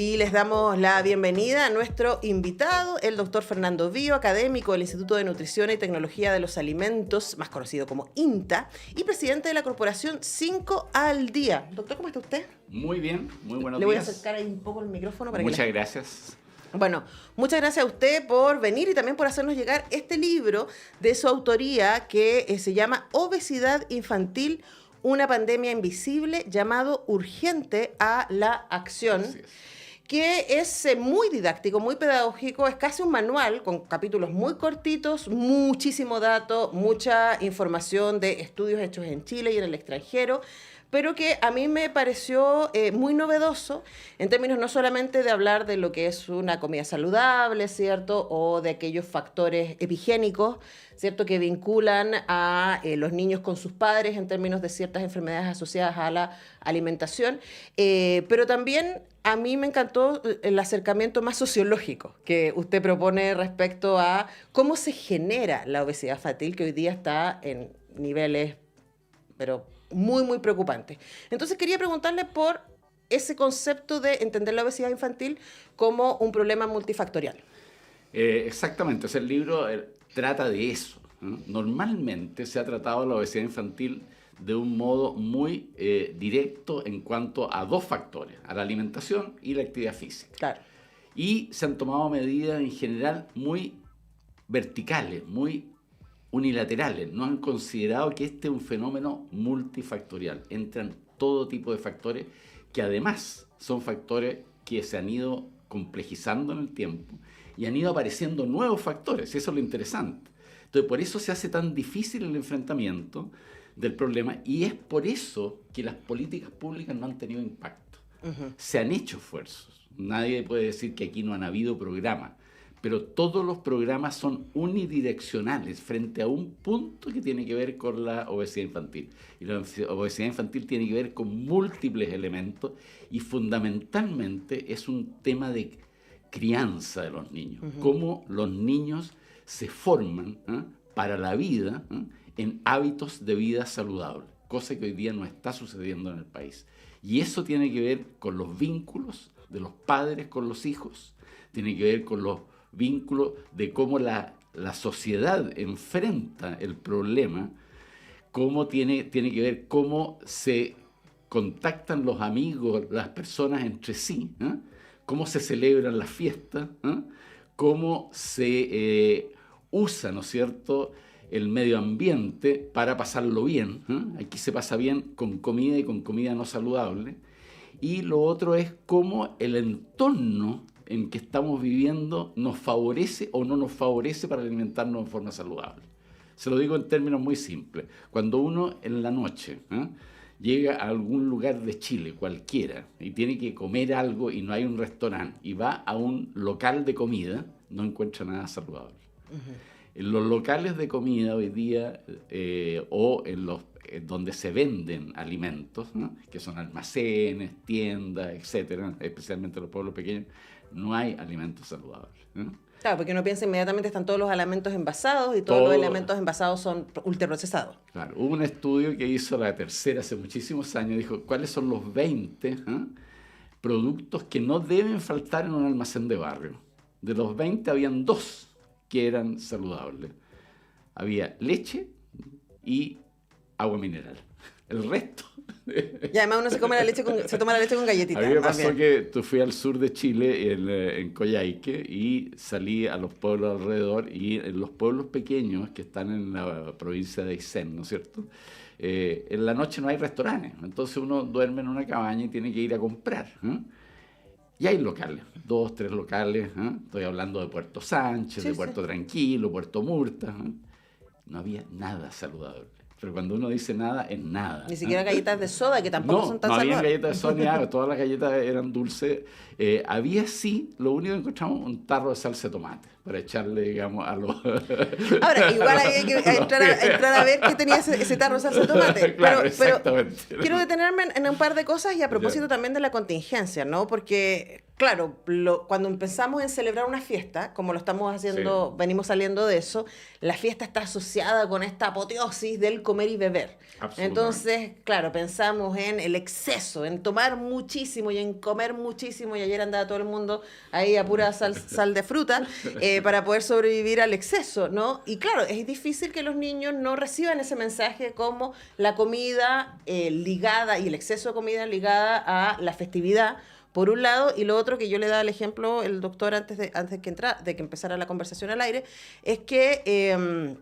Y les damos la bienvenida a nuestro invitado, el doctor Fernando Vío, académico del Instituto de Nutrición y Tecnología de los Alimentos, más conocido como INTA, y presidente de la corporación 5 al Día. Doctor, ¿cómo está usted? Muy bien, muy buenos días. Le voy a acercar ahí un poco el micrófono para Muchas gracias. Bueno, muchas gracias a usted por venir y también por hacernos llegar este libro de su autoría que se llama Obesidad Infantil, una pandemia invisible, llamado Urgente a la Acción. Así es. Que es muy didáctico, muy pedagógico, es casi un manual con capítulos muy cortitos, muchísimo dato, mucha información de estudios hechos en Chile y en el extranjero, pero que a mí me pareció muy novedoso en términos no solamente de hablar de lo que es una comida saludable, ¿cierto? O de aquellos factores epigénicos, ¿cierto? Que vinculan a los niños con sus padres en términos de ciertas enfermedades asociadas a la alimentación, pero también a mí me encantó el acercamiento más sociológico que usted propone respecto a cómo se genera la obesidad infantil, que hoy día está en niveles, pero muy, muy preocupantes. Entonces quería preguntarle por ese concepto de entender la obesidad infantil como un problema multifactorial. Exactamente, o sea, el libro trata de eso, ¿no? Normalmente se ha tratado la obesidad infantil de un modo muy directo en cuanto a dos factores, a la alimentación y la actividad física. Claro. Y se han tomado medidas en general muy verticales, muy unilaterales. No han considerado que este es un fenómeno multifactorial. Entran todo tipo de factores que además son factores que se han ido complejizando en el tiempo y han ido apareciendo nuevos factores. Eso es lo interesante. Entonces, por eso se hace tan difícil el enfrentamiento del problema y es por eso que las políticas públicas no han tenido impacto. Se han hecho esfuerzos. Nadie puede decir que aquí no han habido programas, pero todos los programas son unidireccionales frente a un punto que tiene que ver con la obesidad infantil. Y la obesidad infantil tiene que ver con múltiples elementos y fundamentalmente es un tema de crianza de los niños. Cómo los niños se forman para la vida en hábitos de vida saludable, cosa que hoy día no está sucediendo en el país. Y eso tiene que ver con los vínculos de los padres con los hijos, tiene que ver con los vínculos de cómo la sociedad enfrenta el problema, cómo tiene que ver cómo se contactan los amigos, las personas entre sí, cómo se celebran las fiestas, cómo se usa, ¿no es cierto?, el medio ambiente para pasarlo bien. Aquí se pasa bien con comida y con comida no saludable. Y lo otro es cómo el entorno en que estamos viviendo nos favorece o no nos favorece para alimentarnos de forma saludable. Se lo digo en términos muy simples. Cuando uno en la noche llega a algún lugar de Chile, cualquiera, y tiene que comer algo y no hay un restaurante, y va a un local de comida, no encuentra nada saludable. En los locales de comida hoy día o en los donde se venden alimentos, ¿no?, que son almacenes, tiendas, etcétera, especialmente en los pueblos pequeños, no hay alimentos saludables, ¿no? Claro, porque uno piensa inmediatamente están todos los alimentos envasados y todos los alimentos envasados son ultraprocesados. Claro, hubo un estudio que hizo la Tercera hace muchísimos años, dijo cuáles son los 20 productos que no deben faltar en un almacén de barrio. De los 20 habían 2 que eran saludables. Había leche y agua mineral. El resto... Y además uno se toma la leche con galletitas. A mí me pasó que fui al sur de Chile, en Coyhaique, y salí a los pueblos alrededor, y en los pueblos pequeños que están en la provincia de Aysén, ¿no es cierto?, en la noche no hay restaurantes, entonces uno duerme en una cabaña y tiene que ir a comprar. Y hay locales, 2, 3 locales, estoy hablando de Puerto Sánchez, de Puerto Tranquilo, Puerto Murta, no había nada saludable. Pero cuando uno dice nada, es nada. Ni siquiera galletas de soda, que tampoco son tan saludables. No había galletas de soda ni nada, todas las galletas eran dulces. Había sí, lo único que encontramos, un tarro de salsa de tomate, para echarle, digamos, a los... Ahora, igual había que entrar a ver qué tenía ese tarro de salsa de tomate. Claro, exactamente. Pero quiero detenerme en un par de cosas y a propósito también de la contingencia, ¿no? Porque claro, cuando empezamos en celebrar una fiesta, como lo estamos haciendo, Sí. venimos saliendo de eso, la fiesta está asociada con esta apoteosis del comer y beber. Absolutamente. Entonces, claro, pensamos en el exceso, en tomar muchísimo y en comer muchísimo, y ayer andaba todo el mundo ahí a pura sal de fruta para poder sobrevivir al exceso, ¿no? Y claro, es difícil que los niños no reciban ese mensaje como la comida ligada y el exceso de comida ligada a la festividad, por un lado, y lo otro que yo le daba el ejemplo, el doctor, de que empezara la conversación al aire, es que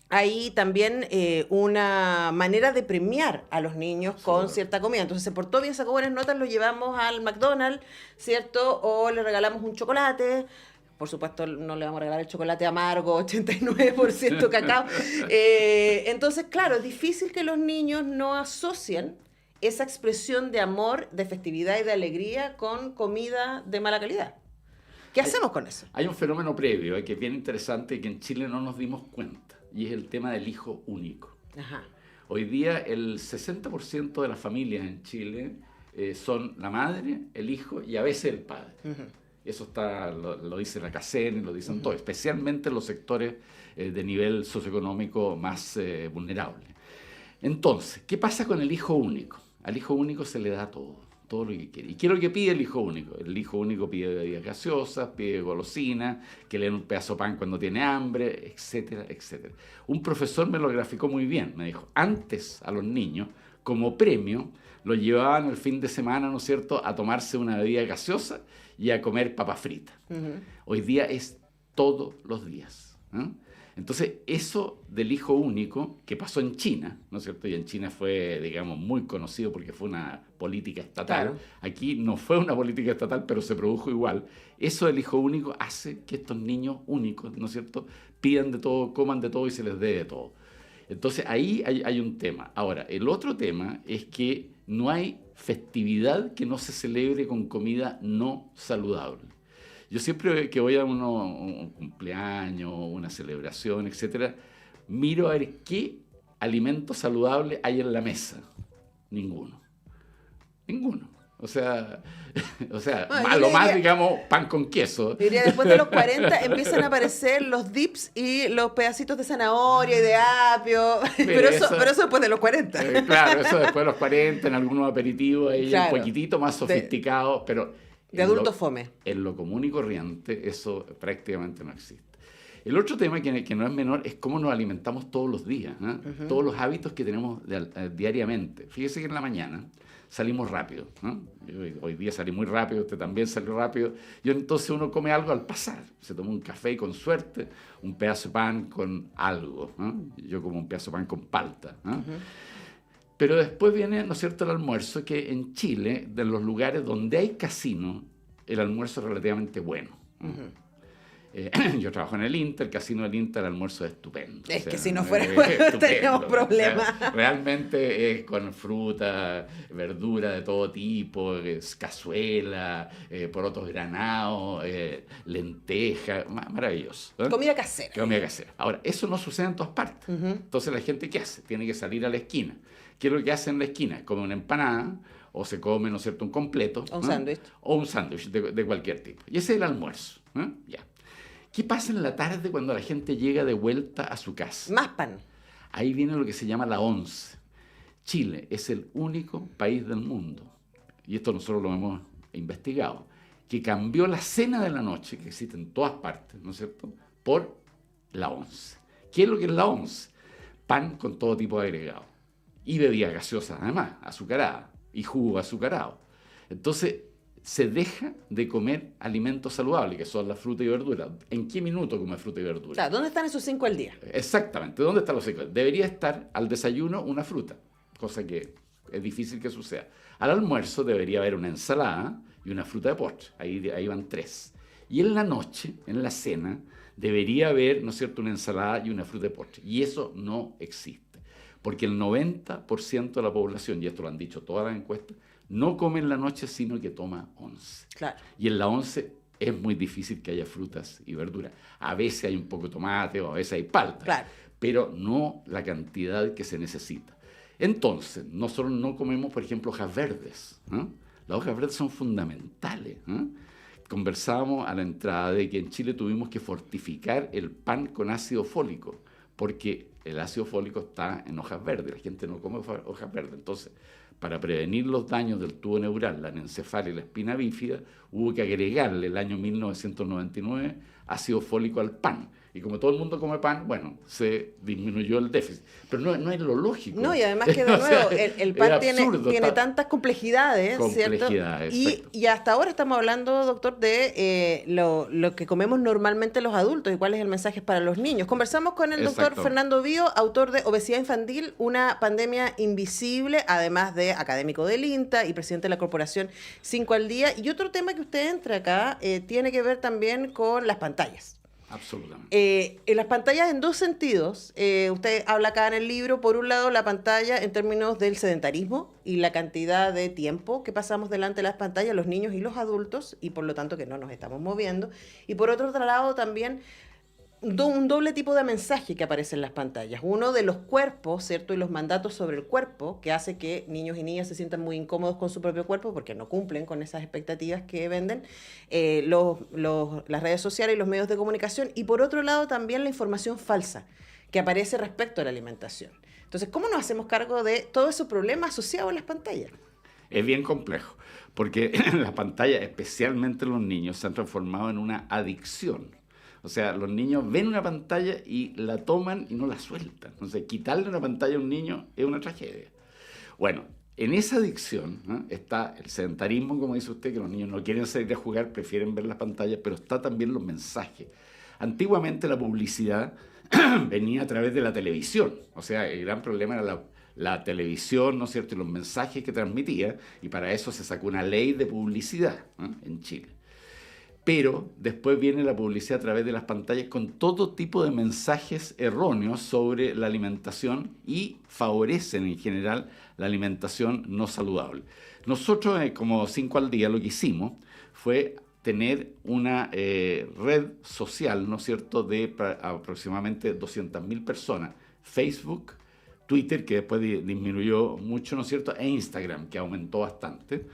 hay también una manera de premiar a los niños con Absolutamente. cierta comida. Entonces se portó bien, sacó buenas notas, lo llevamos al McDonald's, ¿cierto? O le regalamos un chocolate. Por supuesto, no le vamos a regalar el chocolate amargo, 89% cacao. Entonces, claro, es difícil que los niños no asocien esa expresión de amor, de festividad y de alegría con comida de mala calidad. ¿Qué Hay, hacemos con eso? hay un fenómeno previo que es bien interesante y que en Chile no nos dimos cuenta, y es el tema del hijo único. Ajá. Hoy día el 60% de las familias en Chile son la madre, el hijo y a veces el padre. Eso lo dice la CACEN, lo dicen todos, especialmente en los sectores de nivel socioeconómico más vulnerable. Entonces, ¿qué pasa con el hijo único? Al hijo único se le da todo lo que quiere. ¿Y qué es lo que pide el hijo único? El hijo único pide bebidas gaseosas, pide golosinas, que le den un pedazo de pan cuando tiene hambre, etcétera, etcétera. Un profesor me lo graficó muy bien, me dijo, antes a los niños, como premio, los llevaban el fin de semana, ¿no es cierto?, a tomarse una bebida gaseosa y a comer papas fritas. Hoy día es todos los días, ¿no? Entonces, eso del hijo único, que pasó en China, ¿no es cierto? Y en China fue, digamos, muy conocido porque fue una política estatal. Claro. Aquí no fue una política estatal, pero se produjo igual. Eso del hijo único hace que estos niños únicos, ¿no es cierto?, pidan de todo, coman de todo y se les dé de todo. Entonces, ahí hay un tema. Ahora, el otro tema es que no hay festividad que no se celebre con comida no saludable. Yo siempre que voy a un cumpleaños, una celebración, etcétera, miro a ver qué alimento saludable hay en la mesa. Ninguno. Ninguno. O sea, Bueno, a lo más, digamos, pan con queso. Diría, después de los 40 empiezan a aparecer los dips y los pedacitos de zanahoria y de apio. Pero eso después de los 40. Claro, eso después de los 40, en algunos aperitivos, ahí Claro. un poquitito más sofisticados, pero De adulto fome. en lo común y corriente eso prácticamente no existe. El otro tema que no es menor es cómo nos alimentamos todos los días, ¿no? Todos los hábitos que tenemos diariamente. Fíjese que en la mañana salimos rápido, ¿no? Hoy día salí muy rápido, usted también salió rápido. Y entonces uno come algo al pasar. Se toma un café y con suerte un pedazo de pan con algo, ¿no? Yo como un pedazo de pan con palta, ¿no? Pero después viene, ¿no es cierto?, el almuerzo, que en Chile, de los lugares donde hay casino, el almuerzo es relativamente bueno. Yo trabajo en el Inter, el casino del Inter, el almuerzo es estupendo. Es que si no fuera bueno, tenemos problemas. O sea, realmente es con fruta, verdura de todo tipo, cazuela, porotos granados, lentejas, maravilloso. Comida casera. Comida casera. Ahora, eso no sucede en todas partes. Entonces, ¿la gente qué hace? Tiene que salir a la esquina. ¿Qué es lo que hace en la esquina? Come una empanada, o se come, ¿no es cierto?, un completo. O un sándwich. O un sándwich de cualquier tipo. Y ese es el almuerzo. Ya. ¿Qué pasa en la tarde cuando la gente llega de vuelta a su casa? Más pan. Ahí viene lo que se llama la once. Chile es el único país del mundo, y esto nosotros lo hemos investigado, que cambió la cena de la noche, que existe en todas partes, ¿no es cierto?, por la once. ¿Qué es lo que es la once? Pan con todo tipo de agregados. Y bebidas gaseosas, además, azucaradas, y jugo azucarado. Entonces, se deja de comer alimentos saludables, que son la fruta y verdura. ¿En qué minuto come fruta y verdura? Claro, ¿dónde están esos 5 al día? Exactamente, ¿dónde están los 5? Debería estar al desayuno una fruta, cosa que es difícil que suceda. Al almuerzo debería haber una ensalada y una fruta de postre, ahí van 3. Y en la noche, en la cena, debería haber, ¿no es cierto?, una ensalada y una fruta de postre. Y eso no existe, porque el 90% de la población, y esto lo han dicho todas las encuestas, no come en la noche, sino que toma once. Claro. Y en la once es muy difícil que haya frutas y verduras. A veces hay un poco de tomate o a veces hay palta, Claro. pero no la cantidad que se necesita. Entonces, nosotros no comemos, por ejemplo, hojas verdes, ¿no? Las hojas verdes son fundamentales, ¿no? conversábamos a la entrada de que en Chile tuvimos que fortificar el pan con ácido fólico, porque el ácido fólico está en hojas verdes, la gente no come hojas verdes. Entonces, para prevenir los daños del tubo neural, la anencefala y la espina bífida, hubo que agregarle el año 1999 ácido fólico al pan. Y como todo el mundo come pan, bueno, se disminuyó el déficit. Pero no es lo lógico. No, y además que de nuevo, el pan tiene tantas complejidades, ¿cierto? Y hasta ahora estamos hablando, doctor, de lo que comemos normalmente los adultos y cuál es el mensaje para los niños. Conversamos con el doctor Fernando Bío, autor de Obesidad Infantil, una pandemia invisible, además de académico del INTA y presidente de la corporación 5 al Día. Y otro tema que usted entra acá tiene que ver también con las pantallas. Absolutamente. En las pantallas en dos sentidos. Usted habla acá en el libro, por un lado, la pantalla en términos del sedentarismo y la cantidad de tiempo que pasamos delante de las pantallas, los niños y los adultos, y por lo tanto que no nos estamos moviendo. Y por otro lado también un doble tipo de mensaje que aparece en las pantallas. Uno de los cuerpos, ¿cierto? Y los mandatos sobre el cuerpo, que hace que niños y niñas se sientan muy incómodos con su propio cuerpo porque no cumplen con esas expectativas que venden las redes sociales y los medios de comunicación. Y por otro lado también la información falsa que aparece respecto a la alimentación. Entonces, ¿cómo nos hacemos cargo de todos esos problemas asociados a las pantallas? Es bien complejo, porque las pantallas, especialmente los niños, se han transformado en una adicción. O sea, los niños ven una pantalla y la toman y no la sueltan. Entonces, quitarle una pantalla a un niño es una tragedia. Bueno, en esa adicción, ¿no?, está el sedentarismo, como dice usted, que los niños no quieren salir a jugar, prefieren ver las pantallas, pero está también los mensajes. Antiguamente la publicidad venía a través de la televisión. O sea, el gran problema era la televisión, ¿no es cierto?, y los mensajes que transmitía, y para eso se sacó una ley de publicidad, ¿no?, en Chile. Pero después viene la publicidad a través de las pantallas con todo tipo de mensajes erróneos sobre la alimentación y favorecen en general la alimentación no saludable. Nosotros, como 5 al Día, lo que hicimos fue tener una red social, ¿no es cierto?, de aproximadamente 200.000 personas. Facebook, Twitter, que después disminuyó mucho, ¿no es cierto?, e Instagram, que aumentó bastante,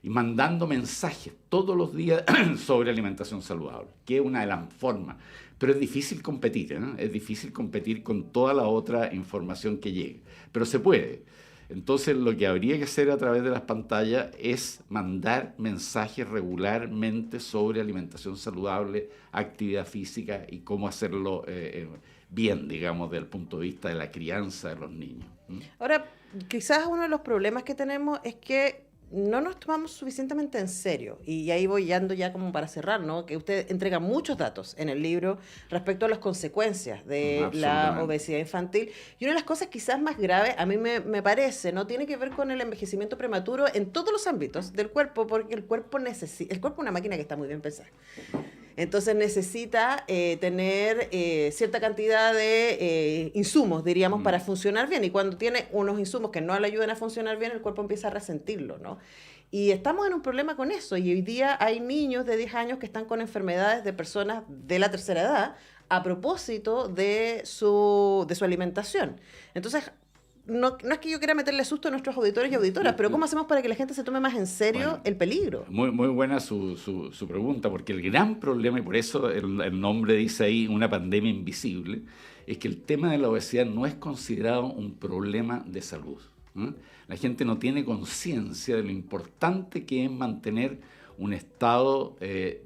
y mandando mensajes todos los días sobre alimentación saludable, que es una de las formas. Pero es difícil competir, ¿no? Es difícil competir con toda la otra información que llegue, pero se puede. Entonces, lo que habría que hacer a través de las pantallas es mandar mensajes regularmente sobre alimentación saludable, actividad física y cómo hacerlo bien, digamos, desde el punto de vista de la crianza de los niños. Ahora, quizás uno de los problemas que tenemos es que no nos tomamos suficientemente en serio, y ahí voy yendo ya como para cerrar, ¿no? Que usted entrega muchos datos en el libro respecto a las consecuencias de la obesidad infantil, y una de las cosas quizás más graves, a mí me parece, ¿no?, tiene que ver con el envejecimiento prematuro en todos los ámbitos del cuerpo, porque el cuerpo es una máquina que está muy bien pensada. Entonces necesita tener cierta cantidad de insumos, diríamos, para funcionar bien. Y cuando tiene unos insumos que no le ayudan a funcionar bien, el cuerpo empieza a resentirlo, ¿no? Y estamos en un problema con eso. Y hoy día hay niños de 10 años que están con enfermedades de personas de la tercera edad a propósito de su alimentación. Entonces, no es que yo quiera meterle susto a nuestros auditores y auditoras, pero ¿cómo hacemos para que la gente se tome más en serio el peligro? Muy buena su pregunta, porque el gran problema, y por eso el nombre dice ahí una pandemia invisible, es que el tema de la obesidad no es considerado un problema de salud, ¿no? La gente no tiene conciencia de lo importante que es mantener un estado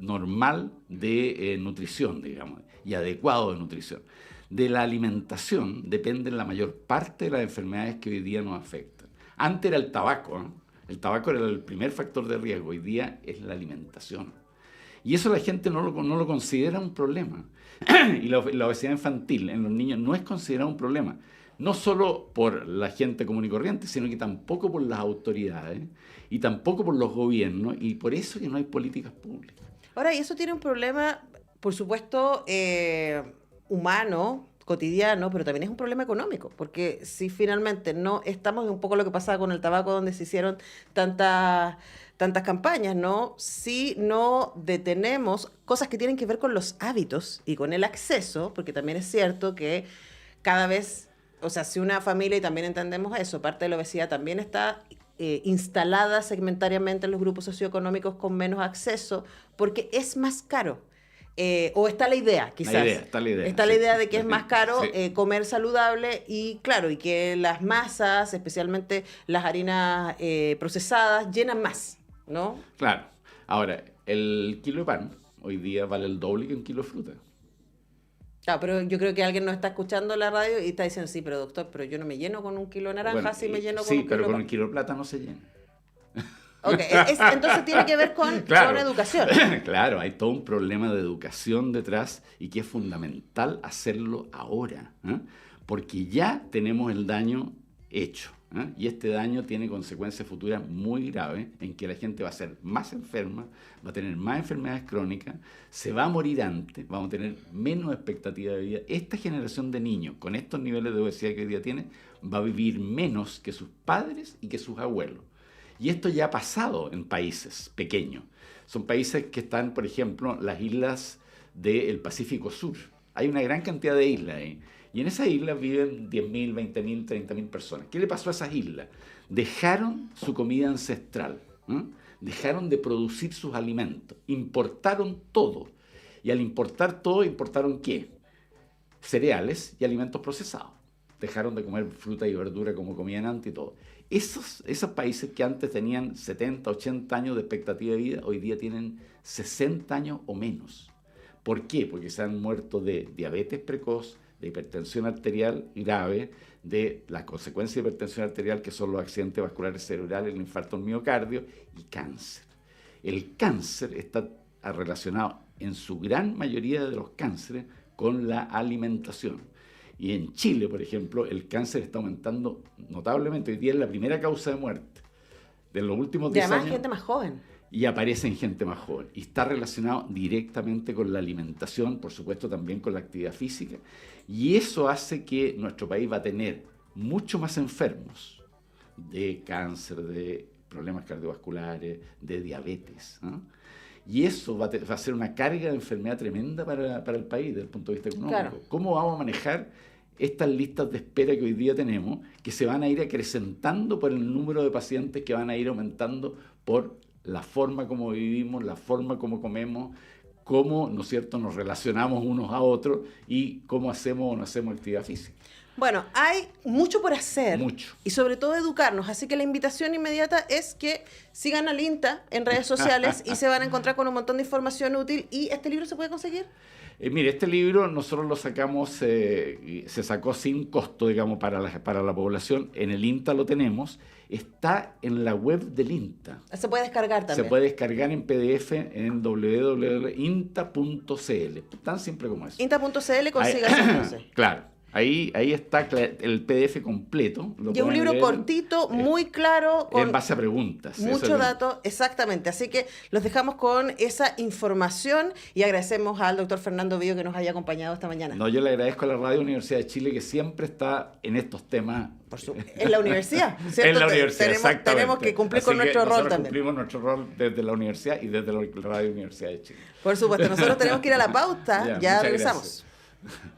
normal de nutrición, digamos, y adecuado de nutrición. De la alimentación dependen la mayor parte de las enfermedades que hoy día nos afectan. Antes era el tabaco, ¿no? El tabaco era el primer factor de riesgo, hoy día es la alimentación. Y eso la gente no lo considera un problema. Y la obesidad infantil en los niños no es considerada un problema, no solo por la gente común y corriente, sino que tampoco por las autoridades y tampoco por los gobiernos, y por eso que no hay políticas públicas. Ahora, y eso tiene un problema, por supuesto, humano, cotidiano, pero también es un problema económico, porque si finalmente no estamos en un poco lo que pasaba con el tabaco, donde se hicieron tantas campañas, ¿no? Si no detenemos cosas que tienen que ver con los hábitos y con el acceso, porque también es cierto que cada vez, o sea, si una familia, y también entendemos eso, parte de la obesidad también está instalada segmentariamente en los grupos socioeconómicos con menos acceso, porque es más caro. O está la idea, quizás. Está la idea. Está la idea de que es más caro Sí. comer saludable y, claro, y que las masas, especialmente las harinas procesadas, llenan más, ¿no? Claro. Ahora, el kilo de pan hoy día vale el doble que un kilo de fruta. Claro, pero yo creo que alguien nos está escuchando en la radio y está diciendo, sí, pero doctor, pero yo no me lleno con un kilo de naranja, Bueno, sí me lleno con sí, un kilo pero de con pan. un kilo de plátano se llena. Ok, entonces tiene que ver con educación. Claro, hay todo un problema de educación detrás y que es fundamental hacerlo ahora, ¿eh? Porque ya tenemos el daño hecho, ¿eh? Y este daño tiene consecuencias futuras muy graves en que la gente va a ser más enferma, va a tener más enfermedades crónicas, se va a morir antes, vamos a tener menos expectativa de vida. Esta generación de niños con estos niveles de obesidad que hoy día tiene va a vivir menos que sus padres y que sus abuelos. Y esto ya ha pasado en países pequeños. Son países que están, por ejemplo, las islas del Pacífico Sur. Hay una gran cantidad de islas ahí. Y en esas islas viven 10.000, 20.000, 30.000 personas. ¿Qué le pasó a esas islas? Dejaron su comida ancestral, ¿eh? Dejaron de producir sus alimentos, importaron todo. Y al importar todo, ¿importaron qué? Cereales y alimentos procesados. Dejaron de comer fruta y verdura como comían antes y todo. Esos países que antes tenían 70, 80 años de expectativa de vida, hoy día tienen 60 años o menos. ¿Por qué? Porque se han muerto de diabetes precoz, de hipertensión arterial grave, de las consecuencias de hipertensión arterial, que son los accidentes vasculares cerebrales, el infarto al miocardio y cáncer. El cáncer está relacionado en su gran mayoría de los cánceres con la alimentación. Y en Chile, por ejemplo, el cáncer está aumentando notablemente. Hoy día es la primera causa de muerte de los últimos 10 años. Y además gente más joven. Y aparece en gente más joven. Y está relacionado directamente con la alimentación, por supuesto también con la actividad física. Y eso hace que nuestro país va a tener mucho más enfermos de cáncer, de problemas cardiovasculares, de diabetes, ¿no? Y eso va a ser una carga de enfermedad tremenda para el país desde el punto de vista económico. Claro. ¿Cómo vamos a manejar estas listas de espera que hoy día tenemos, que se van a ir acrecentando por el número de pacientes que van a ir aumentando por la forma como vivimos, la forma como comemos, cómo, ¿no es cierto?, nos relacionamos unos a otros y cómo hacemos o no hacemos actividad física? Bueno, hay mucho por hacer. Mucho. Y sobre todo educarnos. Así que la invitación inmediata es que sigan al INTA en redes sociales y se van a encontrar con un montón de información útil. ¿Y este libro se puede conseguir? Mire, este libro nosotros lo sacamos, se sacó sin costo, digamos, para la población. En el INTA lo tenemos. Está en la web del INTA. Se puede descargar también. Se puede descargar en PDF en www.inta.cl. Tan simple como eso. INTA.cl, consígase entonces. Claro. Ahí está el PDF completo. Y es un libro cortito, muy claro. En base a preguntas. Mucho dato, exactamente. Así que los dejamos con esa información y agradecemos al doctor Fernando Bío que nos haya acompañado esta mañana. No, yo le agradezco a la Radio Universidad de Chile que siempre está en estos temas. En la universidad, ¿cierto? En la universidad, exactamente. Tenemos que cumplir con nuestro rol también. Cumplimos nuestro rol desde la universidad y desde la Radio Universidad de Chile. Por supuesto, nosotros tenemos que ir a la pauta, ya regresamos. Gracias.